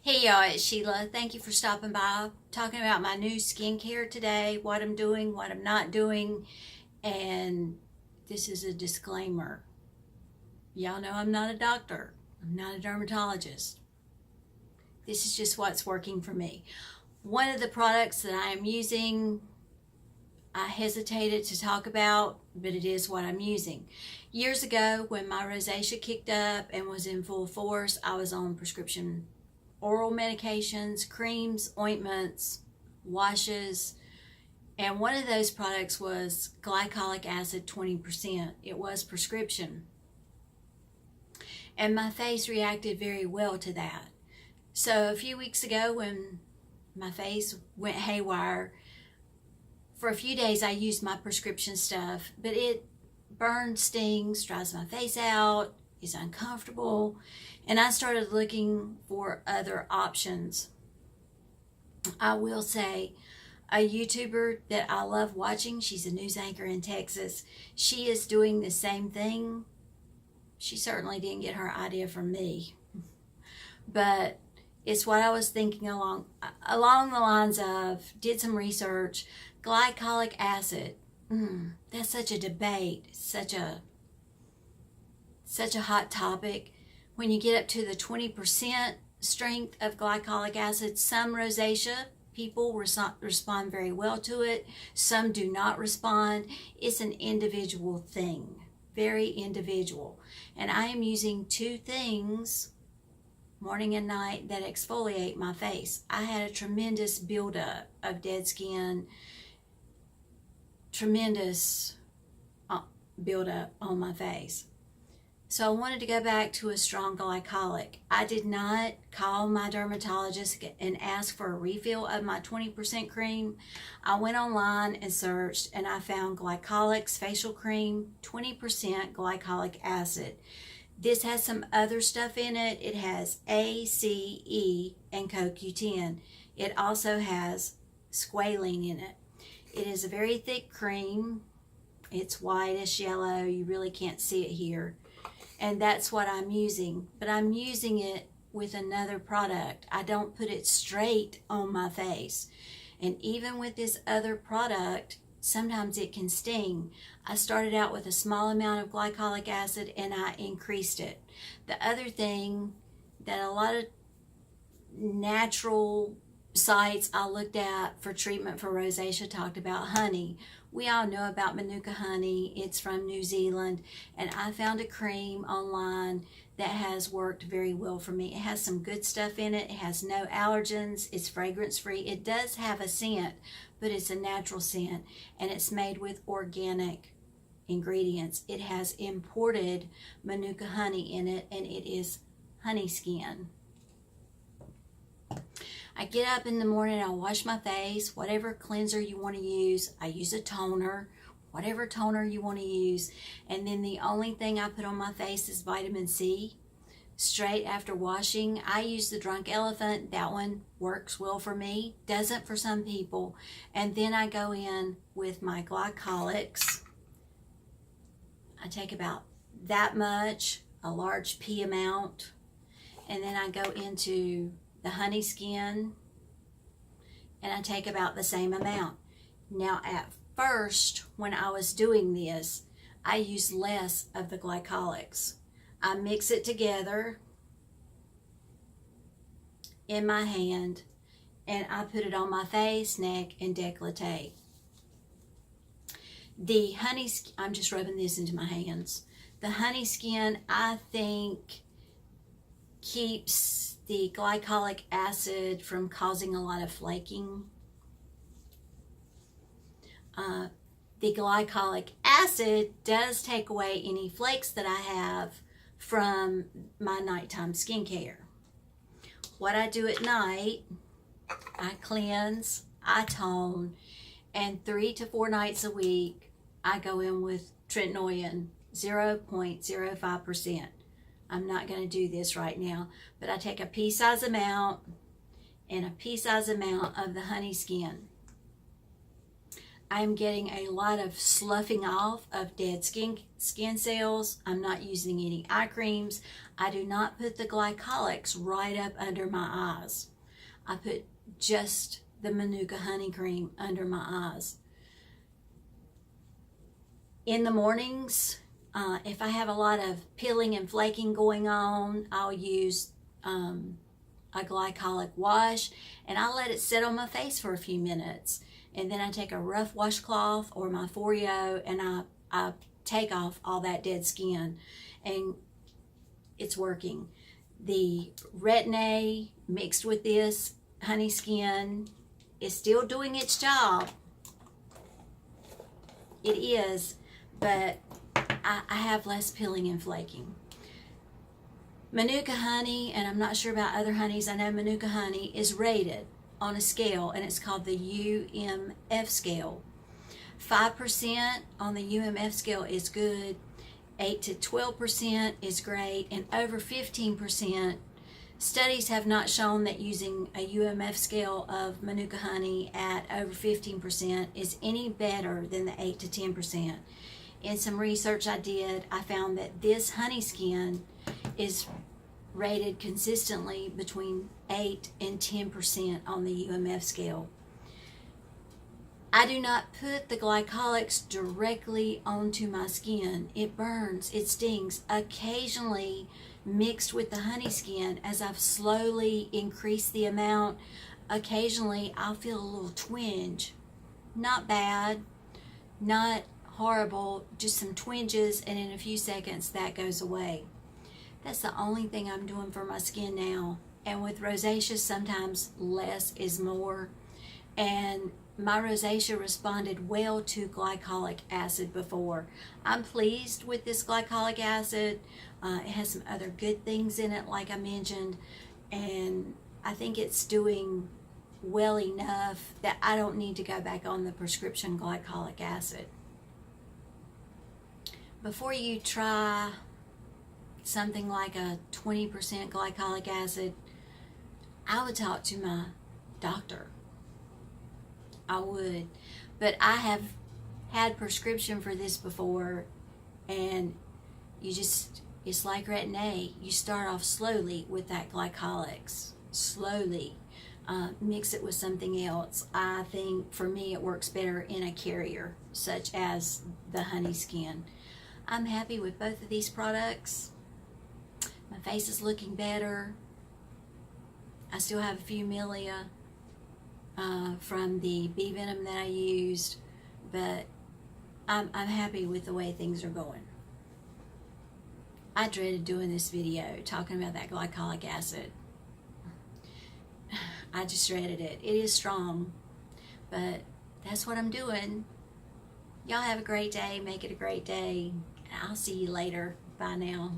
Hey y'all, it's Sheila. Thank you for stopping by. Talking about my new skincare today, what I'm doing, what I'm not doing, and this is a disclaimer. Y'all know I'm not a doctor. I'm not a dermatologist. This is just what's working for me. One of the products that I am using, I hesitated to talk about, but it is what I'm using. Years ago, when my rosacea kicked up and was in full force, I was on prescription oral medications, creams, ointments, washes, and one of those products was Glycolic Acid 20%. It was prescription. And my face reacted very well to that. So a few weeks ago when my face went haywire, for a few days I used my prescription stuff, but it burns, stings, dries my face out, is uncomfortable, and I started looking for other options. I will say a YouTuber that I love watching, she's a news anchor in Texas, she is doing the same thing. She certainly didn't get her idea from me, but it's what I was thinking along the lines of, did some research. Glycolic acid, that's such a debate, such a hot topic. When you get up to the 20% strength of glycolic acid, some rosacea people respond very well to it. Some do not respond. It's an individual thing, very individual. And I am using two things, morning and night, that exfoliate my face. I had a tremendous buildup of dead skin, tremendous buildup on my face. So I wanted to go back to a strong glycolic. I did not call my dermatologist and ask for a refill of my 20% cream. I went online and searched, and I found Glycolix facial cream, 20% glycolic acid. This has some other stuff in it. It has A, C, E, and CoQ10. It also has squalene in it. It is a very thick cream. It's whitish yellow. You really can't see it here. And that's what I'm using. But I'm using it with another product. I don't put it straight on my face. And even with this other product, sometimes it can sting. I started out with a small amount of glycolic acid and I increased it. The other thing that a lot of natural sites I looked at for treatment for rosacea talked about honey. We all know about Manuka Honey. It's from New Zealand, and I found a cream online that has worked very well for me. It has some good stuff in it. It has no allergens. It's fragrance free. It does have a scent, but it's a natural scent, and it's made with organic ingredients. It has imported Manuka Honey in it, and it is honey skin. I get up in the morning, I wash my face, whatever cleanser you want to use. I use a toner, whatever toner you want to use. And then the only thing I put on my face is vitamin C. Straight after washing, I use the Drunk Elephant. That one works well for me, doesn't for some people. And then I go in with my Glycolix. I take about that much, a large pea amount. And then I go into the honey skin, and I take about the same amount. Now at first, when I was doing this, I used less of the Glycolix. I mix it together in my hand, and I put it on my face, neck, and décolleté. The honey, I'm just rubbing this into my hands. The honey skin, I think, keeps the glycolic acid from causing a lot of flaking. The glycolic acid does take away any flakes that I have from my nighttime skincare. What I do at night, I cleanse, I tone, and 3 to 4 nights a week, I go in with tretinoin, 0.05%. I'm not going to do this right now, but I take a pea-size amount and a pea-size amount of the honey skin. I'm getting a lot of sloughing off of dead skin cells. I'm not using any eye creams. I do not put the Glycolix right up under my eyes. I put just the Manuka Honey cream under my eyes. In the mornings, if I have a lot of peeling and flaking going on, I'll use a glycolic wash, and I let it sit on my face for a few minutes. And then I take a rough washcloth or my Foreo and I take off all that dead skin, and it's working. The Retin A mixed with this honey skin is still doing its job. It is, but I have less peeling and flaking. Manuka Honey, and I'm not sure about other honeys, I know Manuka Honey is rated on a scale, and it's called the UMF scale. 5% on the UMF scale is good, 8 to 12% is great, and over 15%. Studies have not shown that using a UMF scale of Manuka Honey at over 15% is any better than the 8 to 10%. In some research I did, I found that this honey skin is rated consistently between 8 and 10% on the UMF scale. I do not put the Glycolix directly onto my skin. It burns, it stings. Occasionally, mixed with the honey skin, as I've slowly increased the amount, occasionally I'll feel a little twinge. Not bad, not horrible, just some twinges, and in a few seconds that goes away. That's the only thing I'm doing for my skin now. And with rosacea, sometimes less is more. And my rosacea responded well to glycolic acid before. I'm pleased with this glycolic acid. It has some other good things in it, like I mentioned, and I think it's doing well enough that I don't need to go back on the prescription glycolic acid. Before you try something like a 20% glycolic acid, I would talk to my doctor. I would. But I have had prescription for this before, and it's like Retin A. You start off slowly with that Glycolix. Slowly. Mix it with something else. I think for me it works better in a carrier, such as the honey skin. I'm happy with both of these products. My face is looking better. I still have a few milia from the bee venom that I used, but I'm happy with the way things are going. I dreaded doing this video, talking about that glycolic acid. I just dreaded it. It is strong, but that's what I'm doing. Y'all have a great day. Make it a great day. I'll see you later. Bye now.